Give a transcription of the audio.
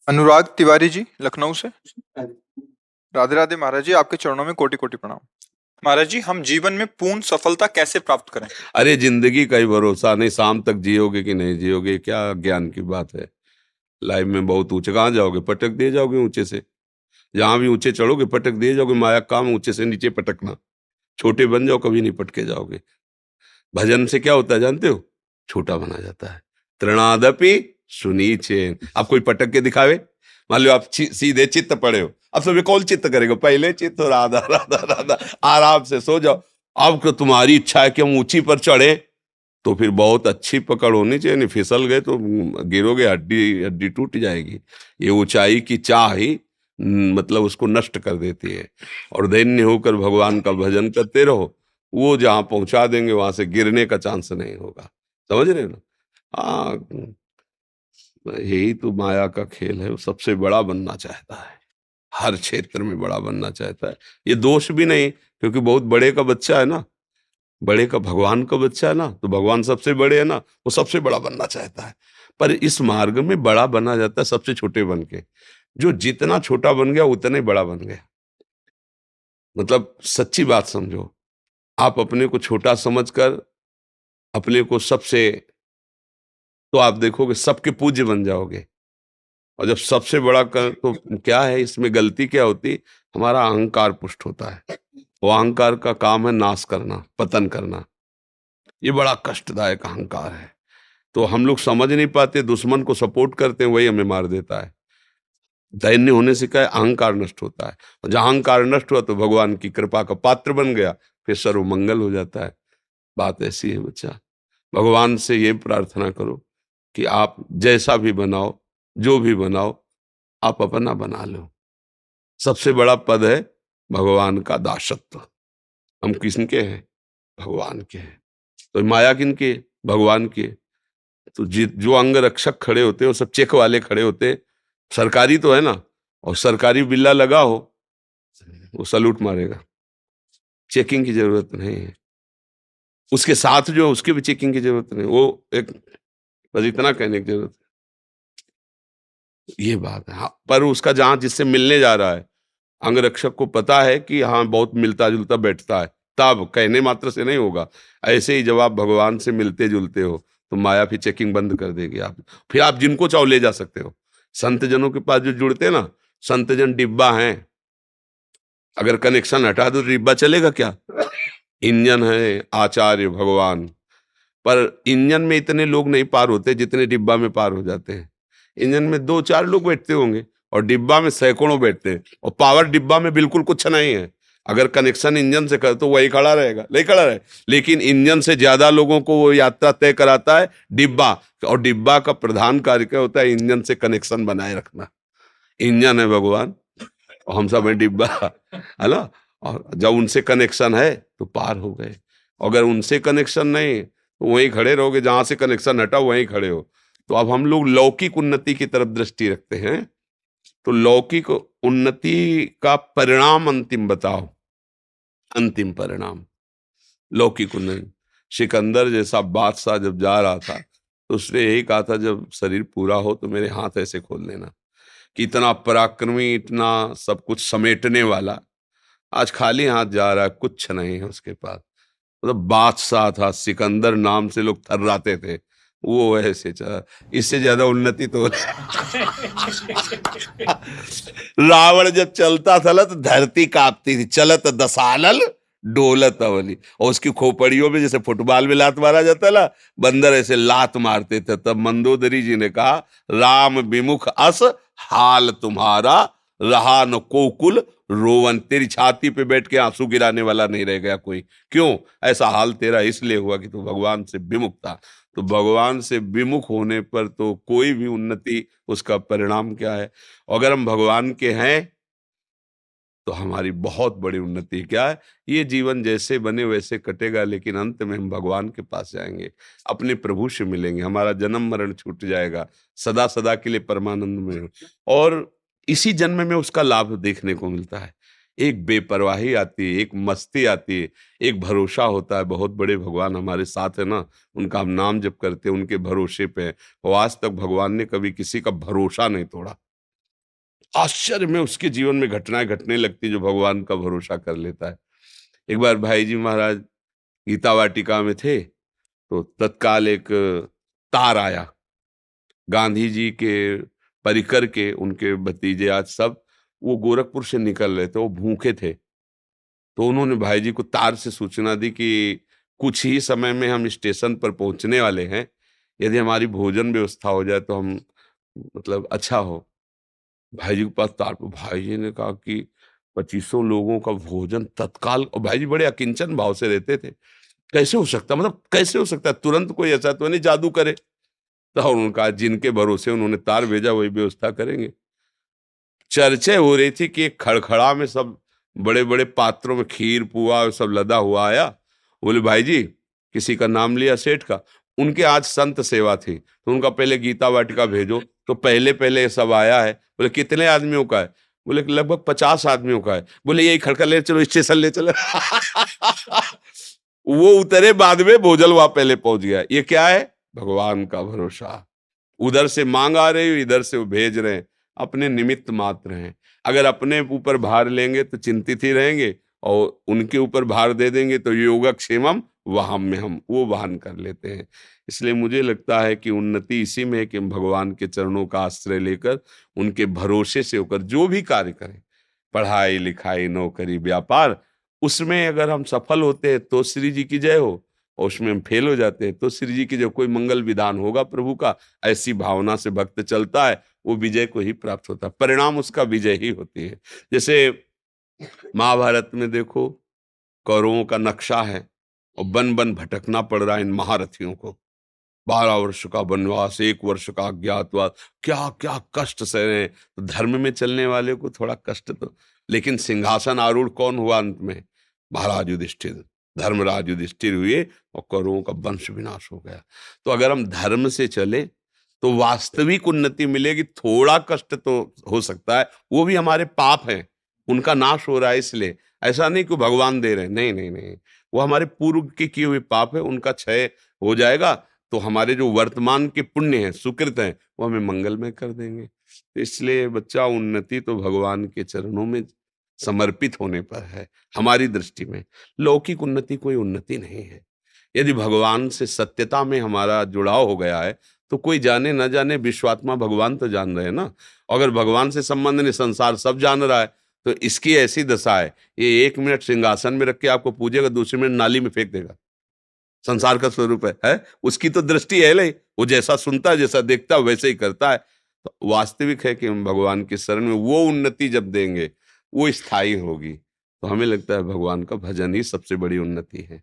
अनुराग तिवारी जी, लखनऊ से। राधे राधे महाराज जी, आपके चरणों में कोटि कोटि प्रणाम। महाराज जी, हम जीवन में पूर्ण सफलता कैसे प्राप्त करें? अरे जिंदगी का ही भरोसा नहीं, शाम तक जियोगे कि नहीं जियोगे, क्या ज्ञान की बात है। लाइफ में बहुत ऊंचे कहाँ जाओगे, पटक दिए जाओगे ऊंचे से। जहां भी ऊंचे चढ़ोगे पटक दिए जाओगे। माया का काम ऊंचे से नीचे पटकना। छोटे बन जाओ, कभी नहीं पटके जाओगे। भजन से क्या होता है जानते हो? छोटा बना जाता है। तृणादपि सुनीचेन। आप कोई पटक के दिखावे, मान लो आप सीधे चित्त पड़े हो, अब सब कौन चित्त करेगा? पहले चित्त हो राधा राधा राधा, आराम से सो जाओ। अब तो तुम्हारी इच्छा है कि हम ऊंची पर चढ़े, तो फिर बहुत अच्छी पकड़ होनी चाहिए, नहीं फिसल गए तो गिरोगे, हड्डी हड्डी टूट जाएगी। ये ऊंचाई की चाह ही मतलब उसको नष्ट कर देती है। और दैन्य होकर भगवान का भजन करते रहो, वो जहां पहुंचा देंगे वहां से गिरने का चांस नहीं होगा। समझ रहे हो ना? हाँ, यही तो माया का खेल है। वो सबसे बड़ा बनना चाहता है, हर क्षेत्र में बड़ा बनना चाहता है। ये दोष भी नहीं, क्योंकि बहुत बड़े का बच्चा है ना, बड़े का भगवान का बच्चा है ना, तो भगवान सबसे बड़े है ना, वो सबसे बड़ा बनना चाहता है। पर इस मार्ग में बड़ा बना जाता है सबसे छोटे बन के। जो जितना छोटा बन गया उतना ही बड़ा बन गया। मतलब सच्ची बात समझो, आप अपने को छोटा समझकर अपने को सबसे, तो आप देखोगे सबके पूज्य बन जाओगे। और जब सबसे बड़ा कर तो क्या है, इसमें गलती क्या होती? हमारा अहंकार पुष्ट होता है। वो अहंकार का काम है नाश करना, पतन करना। ये बड़ा कष्टदायक अहंकार है। तो हम लोग समझ नहीं पाते, दुश्मन को सपोर्ट करते हैं, वही हमें मार देता है। दैन्य होने से क्या है, अहंकार नष्ट होता है। और जहां अहंकार नष्ट हुआ तो भगवान की कृपा का पात्र बन गया, फिर सर्वमंगल हो जाता है। बात ऐसी है बच्चा। भगवान से ये प्रार्थना करो कि आप जैसा भी बनाओ, जो भी बनाओ, आप अपना बना लो। सबसे बड़ा पद है भगवान का दासत्व। हम किसके हैं? भगवान के हैं। तो माया किनके? भगवान के। तो जो अंग रक्षक खड़े होते हैं वो सब चेक वाले खड़े होते हैं। सरकारी तो है ना, और सरकारी बिल्ला लगा हो, वो सलूट मारेगा। चेकिंग की जरूरत नहीं है। उसके साथ जो उसके भी चेकिंग की जरूरत नहीं, वो एक, बस इतना कहने की जरूरत है। ये बात है। हाँ, पर उसका जहां जिससे मिलने जा रहा है, अंग रक्षक को पता है कि हाँ बहुत मिलता जुलता बैठता है, तब कहने मात्र से नहीं होगा। ऐसे ही जब आप भगवान से मिलते जुलते हो तो माया फिर चेकिंग बंद कर देगी। आप फिर आप जिनको चाहो ले जा सकते हो। संत जनों के पास जो जुड़ते हैं ना, संत जन डिब्बा हैं, अगर कनेक्शन हटा दो तो डिब्बा चलेगा क्या? इंजन है आचार्य भगवान। पर इंजन में इतने लोग नहीं पार होते जितने डिब्बा में पार हो जाते हैं। इंजन में दो चार लोग बैठते होंगे और डिब्बा में सैकड़ों बैठते हैं, और पावर डिब्बा में बिल्कुल कुछ नहीं है। अगर कनेक्शन इंजन से कर तो वही खड़ा रहेगा, नहीं खड़ा रहे। लेकिन इंजन से ज्यादा लोगों को वो यात्रा तय कराता है डिब्बा। और डिब्बा का प्रधान कार्य क्या होता है? इंजन से कनेक्शन बनाए रखना। इंजन है भगवान और हम सब है डिब्बा, है ना। और जब उनसे कनेक्शन है तो पार हो गए। अगर उनसे कनेक्शन नहीं तो वहीं खड़े रहोगे, जहां से कनेक्शन हटा वहीं खड़े हो। तो अब हम लोग लौकिक उन्नति की तरफ दृष्टि रखते हैं। तो लौकिक उन्नति का परिणाम अंतिम बताओ। अंतिम परिणाम लौकिक उन्नति। सिकंदर जैसा बादशाह जब जा रहा था तो उसने यही कहा था, जब शरीर पूरा हो तो मेरे हाथ ऐसे खोल लेना। कि इतना पराक्रमी, इतना सब कुछ समेटने वाला, आज खाली हाथ जा रहा है, कुछ नहीं है उसके पास। मतलब बादशाह था, सिकंदर नाम से लोग थर्राते थे। वो ऐसे चला, इससे ज्यादा उन्नति तो रावण जब चलता था ना तो धरती कांपती थी। चलत दसानल डोलत अवली। और उसकी खोपड़ियों में जैसे फुटबॉल में लात मारा जाता ना, बंदर ऐसे लात मारते थे। तब मंदोदरी जी ने कहा, राम विमुख अस हाल तुम्हारा, रहा न कोकुल रोवन। तेरी छाती पे बैठ के आंसू गिराने वाला नहीं रह गया कोई। क्यों ऐसा हाल तेरा? इसलिए हुआ कि तू भगवान से विमुख था। तो भगवान से विमुख होने पर तो कोई भी उन्नति, उसका परिणाम क्या है? अगर हम भगवान के हैं तो हमारी बहुत बड़ी उन्नति क्या है? ये जीवन जैसे बने वैसे कटेगा, लेकिन अंत में हम भगवान के पास जाएंगे, अपने प्रभु से मिलेंगे, हमारा जन्म मरण छूट जाएगा, सदा सदा के लिए परमानंद में। और इसी जन्म में उसका लाभ देखने को मिलता है। एक बेपरवाही आती है, एक मस्ती आती है, एक भरोसा होता है। बहुत बड़े भगवान हमारे साथ है ना, उनका हम नाम जप करते हैं, उनके भरोसे पे हैं। और आज तक भगवान ने कभी किसी का भरोसा नहीं तोड़ा। आश्चर्य में उसके जीवन में घटनाएं घटने लगती जो भगवान का भरोसा कर लेता है। एक बार भाई जी महाराज गीता वाटिका में थे, तो तत्काल एक तार आया। गांधी जी के परिकर के उनके भतीजे आज सब वो गोरखपुर से निकल रहे थे, वो भूखे थे। तो उन्होंने भाई जी को तार से सूचना दी कि कुछ ही समय में हम स्टेशन पर पहुंचने वाले हैं, यदि हमारी भोजन व्यवस्था हो जाए तो हम मतलब अच्छा हो। भाई जी के पास तार पर भाई जी ने कहा कि 2500 लोगों का भोजन तत्काल, और भाई जी बड़े अकिंचन भाव से रहते थे, कैसे हो सकता, मतलब कैसे हो सकता है, तुरंत कोई ऐसा तो नहीं जादू करे। तो उन्होंने कहा जिनके भरोसे उन्होंने तार भेजा वही व्यवस्था करेंगे। चर्चा हो रही थी कि एक खड़खड़ा में सब बड़े बड़े पात्रों में खीर पुआ और सब लदा हुआ आया। बोले भाई जी, किसी का नाम लिया सेठ का, उनके आज संत सेवा थी तो उनका पहले गीता वाटिका भेजो। तो पहले पहले ये सब आया है। बोले कितने आदमियों का है? बोले कि लगभग 50 आदमियों का है। बोले यही खड़खड़ ले चलो, स्टेशन ले चलो। वो उतरे बाद में भोजल वहां पहले पहुंच गया। ये क्या है? भगवान का भरोसा। उधर से मांग आ रही हो, इधर से वो भेज रहे हैं, अपने निमित्त मात्र हैं। अगर अपने ऊपर भार लेंगे तो चिंतित ही रहेंगे, और उनके ऊपर भार दे देंगे तो योगक्षेमम वहाम में हम वो वहन कर लेते हैं। इसलिए मुझे लगता है कि उन्नति इसी में है कि हम भगवान के चरणों का आश्रय लेकर उनके भरोसे से होकर जो भी कार्य करें, पढ़ाई लिखाई नौकरी व्यापार, उसमें अगर हम सफल होते हैं तो श्री जी की जय हो, और उसमें हम फेल हो जाते हैं तो श्री जी की जो कोई मंगल विधान होगा प्रभु का, ऐसी भावना से भक्त चलता है, वो विजय को ही प्राप्त होता है, परिणाम उसका विजय ही होती है। जैसे महाभारत में देखो, कौरवों का नक्शा है और बन बन भटकना पड़ रहा है इन महारथियों को। 12 वर्ष का वनवास, 1 वर्ष का अज्ञातवास, क्या क्या कष्ट सह रहे हैं। तो धर्म में चलने वाले को थोड़ा कष्ट तो, लेकिन सिंहासन आरूढ़ कौन हुआ अंत में? महाराज युधिष्ठिर, धर्मराज युधिष्ठिर हुए, और कौरवों का वंश विनाश हो गया। तो अगर हम धर्म से चले तो वास्तविक उन्नति मिलेगी। थोड़ा कष्ट तो हो सकता है, वो भी हमारे पाप हैं, उनका नाश हो रहा है इसलिए। ऐसा नहीं कि भगवान दे रहे हैं, नहीं नहीं नहीं, वो हमारे पूर्व के किए हुए पाप है, उनका क्षय हो जाएगा। तो हमारे जो वर्तमान के पुण्य हैं, सुकृत हैं, वो हमें मंगलमय कर देंगे। तो इसलिए बच्चा, उन्नति तो भगवान के चरणों में समर्पित होने पर है। हमारी दृष्टि में लौकिक उन्नति कोई उन्नति नहीं है। यदि भगवान से सत्यता में हमारा जुड़ाव हो गया है, तो कोई जाने न जाने, विश्वात्मा भगवान तो जान रहे हैं ना। अगर भगवान से संबंध नहीं, संसार सब जान रहा है, तो इसकी ऐसी दशा है, ये 1 मिनट सिंहासन में रख के आपको पूजेगा, दूसरे मिनट नाली में फेंक देगा। संसार का स्वरूप है? उसकी तो दृष्टि है नहीं, वो जैसा सुनता है, जैसा देखता है, वैसे ही करता है। तो वास्तविक है कि हम भगवान की शरण में वो उन्नति जब देंगे, वो स्थायी होगी। तो हमें लगता है भगवान का भजन ही सबसे बड़ी उन्नति है।